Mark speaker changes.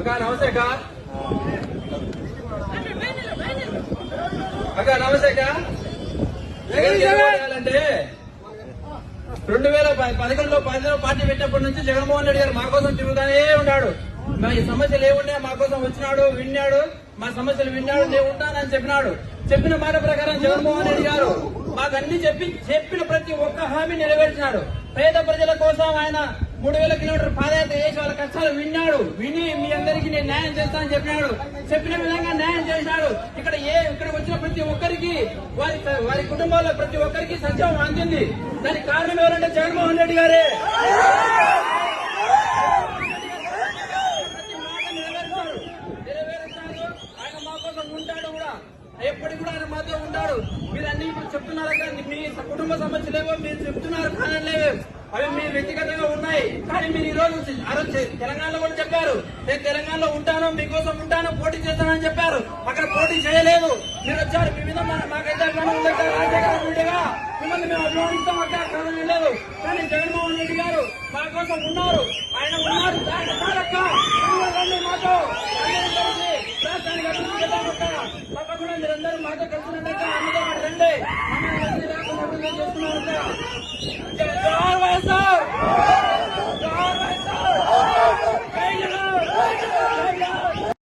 Speaker 1: అక్క నమస్తే అక్క. అక్క నమస్తే అక్క. అంటే 2011లో పార్టీ పెట్టినప్పటి నుంచి జగన్మోహన్ రెడ్డి గారు మా కోసం తిరుగుతానే ఉన్నాడు. మా సమస్యలు ఏముండే మా కోసం వచ్చినాడు, విన్నాడు, మా సమస్యలు విన్నాడు, నేను ఉంటానని చెప్పినాడు. చెప్పిన మాట ప్రకారం జగన్మోహన్ రెడ్డి గారు మాకు అన్ని చెప్పిన ప్రతి ఒక్క హామీ నెరవేర్చినాడు. పేద ప్రజల కోసం ఆయన 3000 కిలోమీటర్ పాదయాత్ర చేసి వాళ్ళ కష్టాలు విని మీ అందరికీ నేను న్యాయం చేస్తానని చెప్పినాడు. చెప్పిన విధంగా న్యాయం చేసినాడు. ఇక్కడ వచ్చిన ప్రతి ఒక్కరికి వారి కుటుంబాల్లో ప్రతి ఒక్కరికి సంక్షేమం అందింది. దానికి కారణం ఎవరంటే జగన్మోహన్ రెడ్డి గారే. ఆయన మా కోసం ఉంటాడు కూడా, ఎప్పటికి కూడా ఆయన మాతో ఉంటాడు. మీరు అన్ని ఇప్పుడు చెప్తున్నారు కదా, మీ కుటుంబ సమస్యలేవో మీరు చెప్తున్నారు, కానలేవో అవి మీరు వ్యక్తిగతంగా ఉన్నాయి. కానీ మీరు ఈ రోజు తెలంగాణలో కూడా చెప్పారు, నేను తెలంగాణలో ఉంటాను, మీకోసం ఉంటాను, పోటీ చేస్తానని చెప్పారు. అక్కడ పోటీ చేయలేదు, మీరు వచ్చారు. మీ మీద మాకైతే అభిమానం ఉండగా మిమ్మల్ని మేము అభిమానిస్తాం అక్క, కారణం లేదు. కానీ జగన్మోహన్ రెడ్డి గారు మా కోసం ఉన్నారు, ఆయన ఉన్నారు. మాతో రాష్ట్రానికి అభివృద్ధి చేద్దాం అక్క, తప్పకుండా మీరందరూ మాతో కలిసి